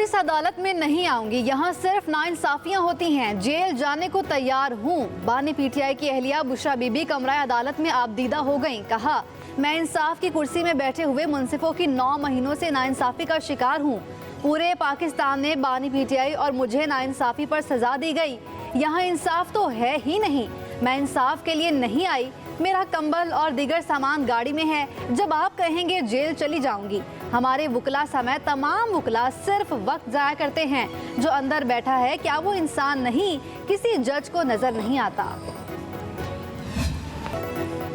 इस अदालत में नहीं आऊंगी, यहाँ सिर्फ नाइंसाफियां होती हैं, जेल जाने को तैयार हूँ। बानी पीटीआई की अहलिया बुशरा बीबी कमरा अदालत में आबदीदा हो गईं। कहा, मैं इंसाफ की कुर्सी में बैठे हुए मुंसिफों की 9 महीनों से नाइंसाफी का शिकार हूँ। पूरे पाकिस्तान ने बानी पीटीआई और मुझे नाइंसाफी पर सजा दी गई। यहाँ इंसाफ तो है ही नहीं। मैं इंसाफ के लिए नहीं आई। मेरा कंबल और दीगर सामान गाड़ी में है। जब आप कहेंगे जेल चली जाऊंगी। हमारे वकला समेत तमाम वकला सिर्फ वक्त जाया करते हैं। जो अंदर बैठा है, क्या वो इंसान नहीं? किसी जज को नजर नहीं आता।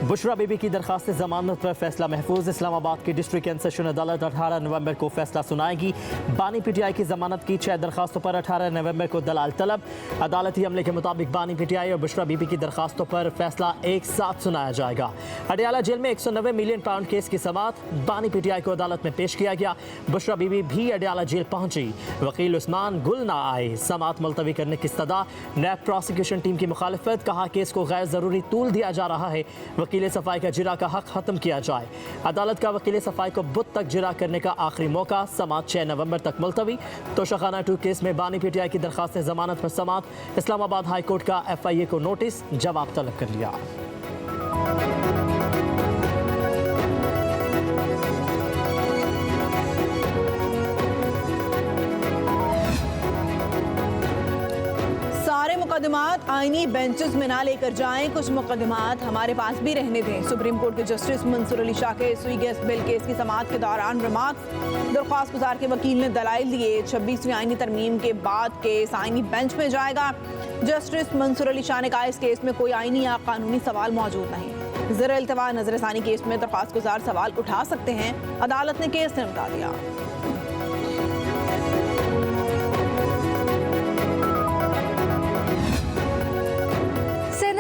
बुशरा बीबी की दरखास्त जमानत पर फैसला महफूज। इस्लामाबाद की डिस्ट्रिक्ट एंड सेशन अदालत 18 नवंबर को फैसला सुनाएगी। बानी पीटीआई की जमानत की 6 दरखास्तों पर 18 नवंबर को दलाल तलब। अदालती अमले के मुताबिक बानी पीटीआई और बुशरा बीबी की दरखास्तों पर फैसला एक साथ सुनाया जाएगा। अडयाला जेल में 190 मिलियन पाउंड केस की समाअत बानी पीटीआई को अदालत में पेश किया गया। बुशरा बीबी भी अडयाला जेल पहुंची। वकील उस्मान गुल ना आए। समाअत मुलतवी करने की इस्तदा। नैब प्रोसिक्यूशन टीम की मुखालिफत। कहा, केस को गैर जरूरी तूल दिया जा रहा है। वकील सफाई का जिरा का हक खत्म किया जाए। अदालत का वकील सफाई को बुध तक जिरा करने का आखिरी मौका। समाअत 6 नवंबर तक मुलतवी। तोशाखाना 2 केस में बानी पीटीआई की दरखास्त जमानत पर समाअत। इस्लामाबाद हाई कोर्ट का FIA को नोटिस, जवाब तलब कर लिया। मुकदमात आईनी बेंचेस में ना लेकर जाएं, कुछ मुकदमात हमारे पास भी रहने दें। सुप्रीम कोर्ट के जस्टिस मंसूर अली शाह के सुई गैस बिल केस की समाअत के दौरान रिमार्क्स। दरख्वास्त गुजार के वकील ने दलाइल दिए। 26वीं आईनी तरमीम के बाद केस आईनी बेंच में जाएगा। जस्टिस मंसूर अली शाह ने कहा, इस केस में कोई आईनी या कानूनी सवाल मौजूद नहीं। ज़र इल्तवा नजरसानी केस में दरख्वास्त गुजार सवाल उठा सकते हैं। अदालत ने केस निपटा दिया।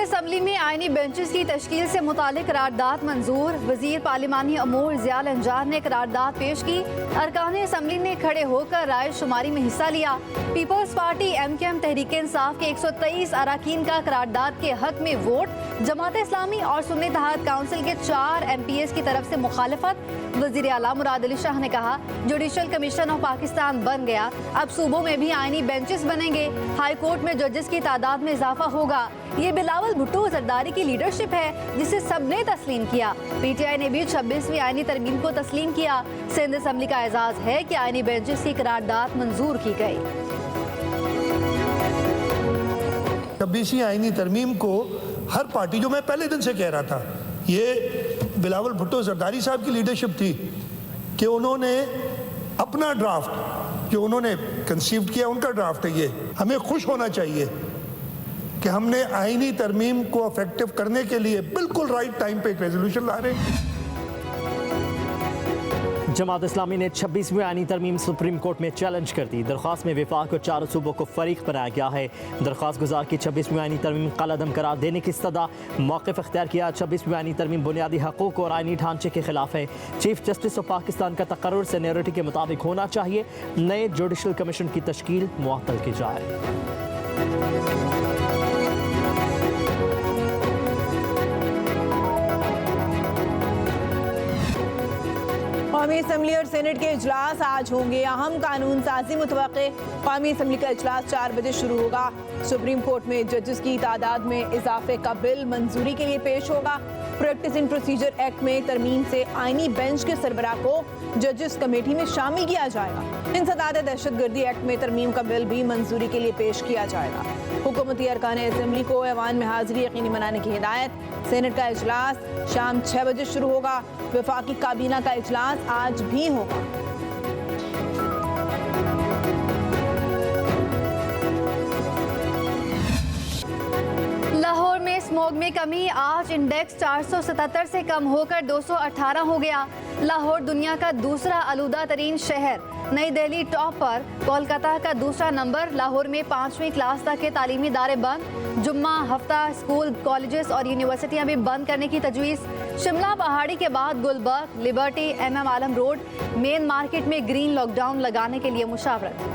असम्बली में आईनी बेंचेस की तश्कील से मुतालिक करारदाद मंजूर। वजीर पार्लिमानी अमूर ज़ियाल अंजार ने करारदाद पेश की। अरकान असम्बली ने खड़े होकर राय शुमारी में हिस्सा लिया। Peoples party MKM Tehreek Insaf के 123 अरकान का करारदाद के हक में वोट। जमात इस्लामी और सुन्नी इत्तेहाद काउंसिल के 4 MPs की तरफ से मुखालफत। वज़ीर आला मुराद अली शाह ने कहा, जुडिशल कमीशन ऑफ पाकिस्तान बन गया, अब सूबों में भी आईनी बेंचेस बनेंगे। हाई कोर्ट में जजेस की तादाद में इजाफा होगा। ये बिलावल भुट्टो जरदारी की लीडरशिप है जिसे सबने तस्लीम किया। PTI ने भी 26वीं आईनी तरमीम को तस्लीम किया। सिंध असम्बली का एजाज है कि आईनी बेंचेस की करारदाद मंजूर की गई। 26वीं आईनी तरमीम को हर पार्टी, जो मैं पहले दिन से कह रहा था, ये बिलावल भुट्टो जरदारी साहब की लीडरशिप थी कि उन्होंने अपना ड्राफ्ट जो उन्होंने कंसीव किया, उनका ड्राफ्ट है ये। हमें खुश होना चाहिए कि हमने आईनी तरमीम को इफेक्टिव करने के लिए बिल्कुल राइट टाइम पे एक रेजोल्यूशन ला रहे हैं। जमात इस्लामी ने 26वीं आईनी तरमीम सुप्रीम कोर्ट में चैलेंज कर दी। दरख्वास्त में विफाक और 4 सूबों को फरीक बनाया गया है। दरख्वास्त गुजार की 26वीं आईनी तरमीम कलअदम करार देने की इस्तदा। मौक़िफ़ इख्तियार किया, 26वीं आईनी तरमीम बुनियादी हकूक़ और आईनी ढांचे के खिलाफ है। चीफ जस्टिस ऑफ पाकिस्तान का तकर्रुर सीनियरिटी के मुताबिक होना चाहिए। नए जुडिशल कमीशन की तश्कील मुअत्तल की जाए। कौमी असम्बली और सेनेट के इजलास आज होंगे। अहम कानून साजी मुतवक्के। कौमी असम्बली का इजलास 4 बजे शुरू होगा। सुप्रीम कोर्ट में जजेस की तादाद में इजाफे का बिल मंजूरी के लिए पेश होगा। प्रैक्टिस इन प्रोसीजर एक्ट में तरमीम से आईनी बेंच के सरबराह को जजेस कमेटी में शामिल किया जाएगा। इंसदाद दहशतगर्दी एक्ट में तरमीम का बिल भी मंजूरी के लिए पेश किया जाएगा। हुकूमती अरकान असम्बली को ऐवान में हाजिरी यकीनी बनाने की हिदायत। सेनेट का इजलास शाम 6 बजे शुरू होगा। वफाकी काबीना का इजलास आज भी होगा। लाहौर में स्मॉग में कमी। आज इंडेक्स 477 से कम होकर 218 हो गया। लाहौर दुनिया का दूसरा आलूदा तरीन शहर। नई दिल्ली टॉप पर, कोलकाता का दूसरा नंबर। लाहौर में 5वीं क्लास तक के तालीमी इदारे बंद। जुम्मा हफ्ता स्कूल, कॉलेजेस और यूनिवर्सिटियां भी बंद करने की तजवीज़। शिमला पहाड़ी के बाद गुलबर्ग, लिबर्टी, MM आलम रोड, मेन मार्केट में ग्रीन लॉकडाउन लगाने के लिए मुशावरत।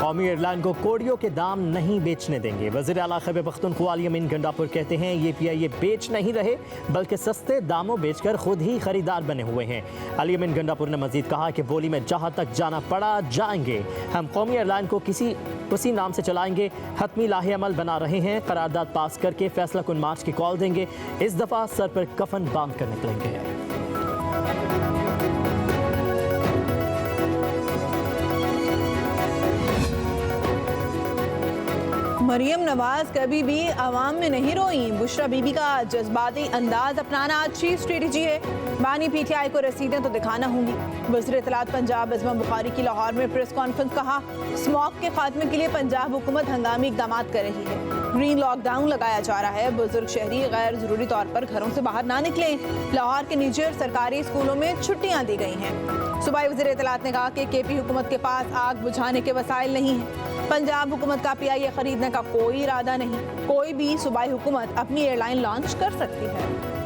कौमी एयरलाइन को कोड़ियों के दाम नहीं बेचने देंगे। वज़ीर आला खैबर पख्तूनख्वा अली अमीन गंडापुर कहते हैं ये PIA बेच नहीं रहे बल्कि सस्ते दामों बेचकर खुद ही खरीदार बने हुए हैं। अली अमीन गंडापुर ने मजीद कहा कि बोली में जहां तक जाना पड़ा जाएंगे। हम कौमी एयरलाइन को उसी नाम से चलाएंगे। हतमी लाहे अमल बना रहे हैं। करारदाद पास करके फैसला कुन मार्च की कॉल देंगे। इस दफ़ा सर पर कफन बांध कर निकलेंगे। मरियम नवाज कभी भी आवाम में नहीं रोई। बुशरा बीबी का जज्बाती अंदाज अपनाना अच्छी स्ट्रेटजी है। बानी PTI को रसीदें तो दिखाना होंगी। वज़ीर इत्तलात पंजाब अज़मा बुखारी की लाहौर में प्रेस कॉन्फ्रेंस। कहा स्मॉग के खात्मे के लिए पंजाब हुकूमत हंगामी इकदाम कर रही है। ग्रीन लॉकडाउन लगाया जा रहा है। बुजुर्ग शहरी गैर जरूरी तौर पर घरों से बाहर ना निकलें। लाहौर के निजी और सरकारी स्कूलों में छुट्टियां दी गई हैं। सूबाई वज़ीर इत्तलात ने कहा कि KP हुकूमत के पास आग बुझाने के वसाइल नहीं हैं। पंजाब हुकूमत का PIA खरीदने का कोई इरादा नहीं। कोई भी सूबाई हुकूमत अपनी एयरलाइन लॉन्च कर सकती है।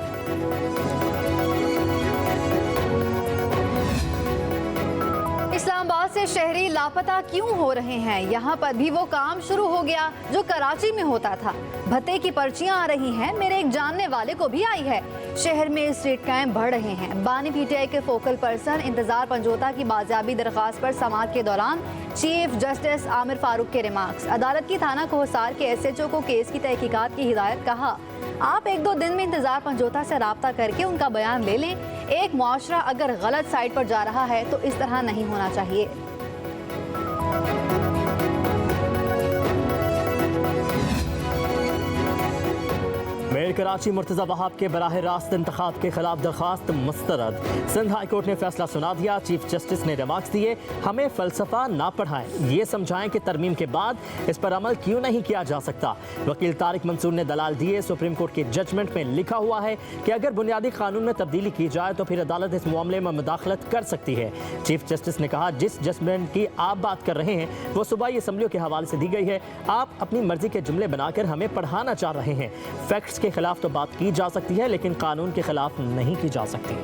इस्लामाबाद से शहरी लापता क्यों हो रहे हैं? यहाँ पर भी वो काम शुरू हो गया जो कराची में होता था। भत्ते की पर्चियां आ रही हैं। मेरे एक जानने वाले को भी आई है। शहर में स्ट्रीट क्राइम बढ़ रहे हैं। बानी PTI के फोकल पर्सन इंतजार पंजोता की बाजियाबी दरख्वास्त पर समाअत के दौरान चीफ जस्टिस आमिर फारूक के रिमार्क्स। अदालत की थाना कोहसार के SHO को केस की तहकीकात की हिदायत। कहा आप 1-2 दिन में इंतजार पंजोता से राब्ता करके उनका बयान ले लें। एक मुआशरा अगर गलत साइड पर जा रहा है तो इस तरह नहीं होना चाहिए। मेयर कराची मुर्तज़ा वहाब के बराह रास्त इंतखाब के खिलाफ दरख्वास्त मुस्तरद। सिंध हाई कोर्ट ने फैसला सुना दिया। चीफ जस्टिस ने रिमार्क्स दिए। हमें फ़लसफ़ा ना पढ़ाएं, ये समझाएं कि तरमीम के बाद इस पर अमल क्यों नहीं किया जा सकता। वकील तारिक मंसूर ने दलाल दिए। सुप्रीम कोर्ट के जजमेंट में लिखा हुआ है कि अगर बुनियादी कानून में तब्दीली की जाए तो फिर अदालत इस मामले में मुदाखलत कर सकती है। चीफ जस्टिस ने कहा जिस जजमेंट की आप बात कर रहे हैं वो सूबाई असम्बलियों के हवाले से दी गई है। आप अपनी मर्जी के जुमले बनाकर हमें पढ़ाना चाह रहे हैं। फैक्ट्स के खिलाफ तो बात की जा सकती है लेकिन कानून के खिलाफ नहीं की जा सकती।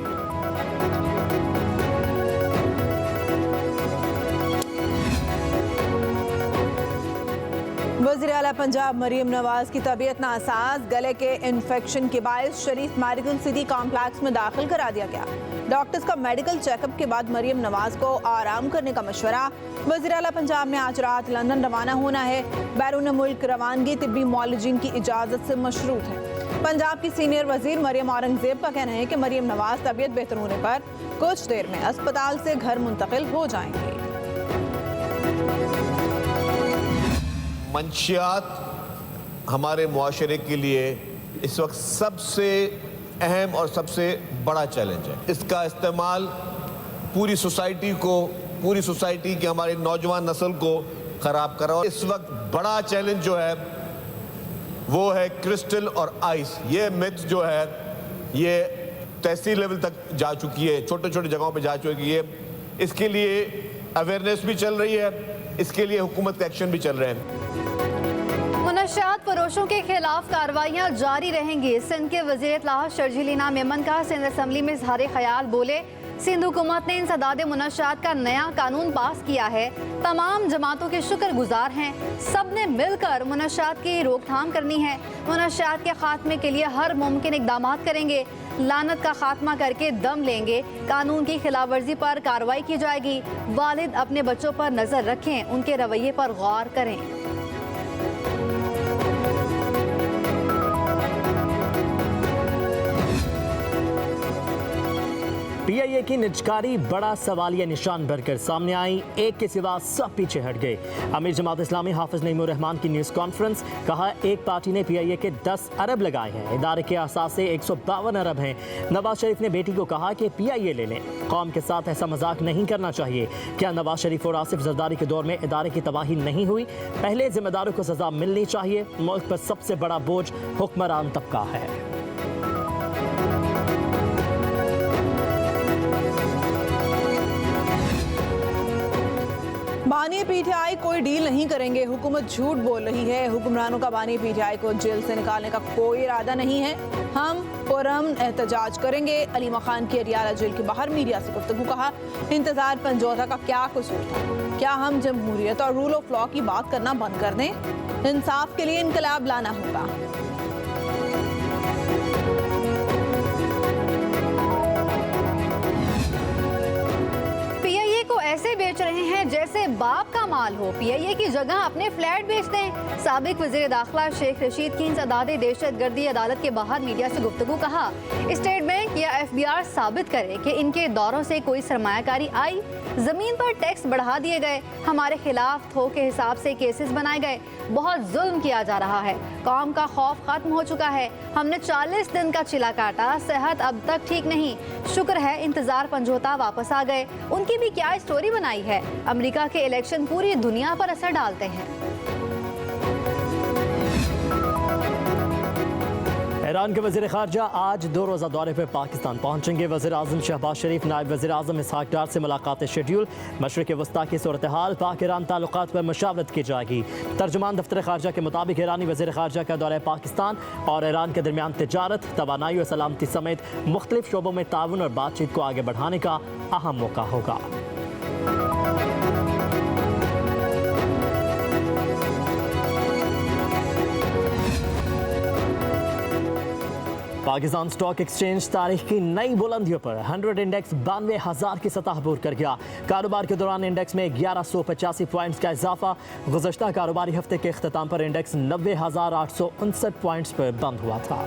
वज़ीर आला पंजाब मरियम नवाज की तबीयत नासाज। गले के इन्फेक्शन के बायस शरीफ मेडिकल सिटी कॉम्प्लेक्स में दाखिल करा दिया गया। डॉक्टर्स का मेडिकल चेकअप के बाद मरियम नवाज को आराम करने का मशवरा। वज़ीर आला पंजाब ने आज रात लंदन रवाना होना है। बैरून मुल्क रवानगी तिब्बी मुआलिजीन की इजाज़त से मशरूत है। पंजाब की सीनियर वजीर मरियम औरंगजेब का कहना है कि मरियम नवाज तबीयत बेहतर होने पर कुछ देर में अस्पताल से घर मुंतकिल हो जाएंगे। मंशियात हमारे मुआशरे के लिए इस वक्त सबसे अहम और सबसे बड़ा चैलेंज है। इसका इस्तेमाल पूरी सोसाइटी की हमारी नौजवान नस्ल को ख़राब कर रहा है। इस वक्त बड़ा चैलेंज जो है वो है क्रिस्टल और आइस। ये मिथ जो है ये तहसील लेवल तक जा चुकी है, छोटे छोटे जगहों पे जा चुकी है। इसके लिए अवेयरनेस भी चल रही है, इसके लिए हुकूमत के एक्शन भी चल रहे हैं। मुनशियात फरोशों के खिलाफ कार्रवाइयाँ जारी रहेंगी। सिंध के वज़ीर इत्तलात शर्जीलीना मेमन का सिंध असम्बली में इज़हार ख्याल। बोले सिंध हुकूमत ने इंसदाद मुनशियात का नया कानून पास किया है। तमाम जमातों के शुक्रगुजार हैं। सब ने मिलकर मुनशियात की रोकथाम करनी है। मुनशियात के खात्मे के लिए हर मुमकिन इकदाम करेंगे। लानत का खात्मा करके दम लेंगे। कानून की खिलाफ वर्जी पर कार्रवाई की जाएगी। वालिद अपने बच्चों पर नजर रखें, उनके रवैये पर गौर करें। PIA की निजकारी बड़ा सवालिया निशान बनकर सामने आई। एक के सिवा सब पीछे हट गए। अमीर जमात इस्लामी हाफिज नईमुर रहमान की न्यूज़ कॉन्फ्रेंस। कहा एक पार्टी ने PIA के 10 अरब लगाए हैं। इदारे के असासे 152 अरब हैं। नवाज शरीफ ने बेटी को कहा कि PIA ले लें। कौम के साथ ऐसा मजाक नहीं करना चाहिए। क्या नवाज शरीफ और आसिफ जरदारी के दौर में इदारे की तबाही नहीं हुई? पहले जिम्मेदारों को सजा मिलनी चाहिए। मुल्क पर सबसे बड़ा बोझ हुक्मरान तबका है। बानी पीटीआई कोई डील नहीं करेंगे, हुकूमत झूठ बोल रही है। हुक्मरानों का बानी पीटीआई को जेल से निकालने का कोई इरादा नहीं है। हम पुरअमन एहतजाज करेंगे। अली मखान की अडियाला जेल के बाहर मीडिया से गुफ्तगू। कहा, इंतजार पंजौता का क्या कसूर था? क्या हम जमहूरियत और रूल ऑफ लॉ की बात करना बंद कर दें? इंसाफ के लिए इनकलाब लाना होगा। ऐसे बेच रहे हैं जैसे बाप का माल हो। पीआईए की जगह अपने फ्लैट बेच दें। साबिक वज़ीर दाखिला शेख रशीद की इंसदादे दहशतगर्दी अदालत के बाहर मीडिया से गुफ्तगू। कहा, स्टेट बैंक या एफबीआर साबित करे कि इनके दौरों से कोई सरमायाकारी आई। जमीन पर टैक्स बढ़ा दिए गए। हमारे खिलाफ थोक के हिसाब से केसेस बनाए गए। बहुत जुल्म किया जा रहा है। कौम का खौफ खत्म हो चुका है। हमने 40 दिन का चिला काटा। सेहत अब तक ठीक नहीं। शुक्र है इंतजार पंजौता वापस आ गए। उनकी भी क्या स्टोरी बनाई है। अमेरिका के इलेक्शन पूरी दुनिया पर असर डालते हैं। ईरान के वज़ीर ख़ारजा आज 2 रोज़ा दौरे पर पाकिस्तान पहुंचेंगे। वज़ीर आज़म शहबाज शरीफ, नायब वज़ीर आज़म इसहाक डार से मुलाकात शेड्यूल। मशरिक़ वस्ता की सूरत हाल, पाक ईरान ताल्लुकात पर मशावरत की जाएगी। तर्जुमान दफ्तर ख़ारजा के मुताबिक ईरानी वज़ीर ख़ारजा का दौरा पाकिस्तान और ईरान के दरमियान तिजारत, तवानाई और सलामती समेत मुख्तलिफ शोबों में ताउन और बातचीत को आगे बढ़ाने का अहम मौका होगा। पाकिस्तान स्टॉक एक्सचेंज तारीख की नई बुलंदियों पर 100 इंडेक्स 92,000 की सतह अबूर कर गया। कारोबार के दौरान इंडेक्स में 1185 पॉइंट्स का इजाफा। गुज़श्ता कारोबारी हफ्ते के अख्ताम पर इंडेक्स 90,859 पॉइंट्स पर बंद हुआ था।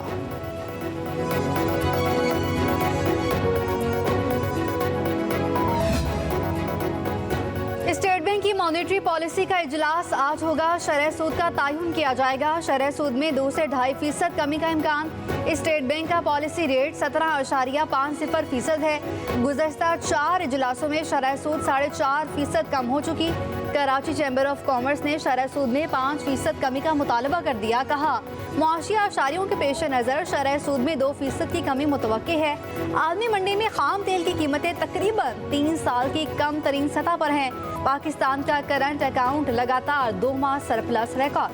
स्टेट बैंक की मॉनेटरी पॉलिसी का इजलास आज होगा। शरह सूद का तयन किया जाएगा। शरह सूद में 2 से 2.5% कमी का इम्कान। स्टेट बैंक का पॉलिसी रेट 17.50% है। गुज़श्ता 4 इजलासों में शरह सूद 4.5% कम हो चुकी। कराची चैम्बर ऑफ कॉमर्स ने शरह सूद में 5% कमी का मुतालबा कर दिया। कहा, मुआशी आशारियों के पेश नज़र शरह सूद में 2% की कमी मुतवक्की है। आलमी मंडी में खाम तेल की कीमतें तकरीबन 3 साल की कम तरीन सतह पर हैं। पाकिस्तान का करंट अकाउंट लगातार 2 माह सरप्लस रिकॉर्ड।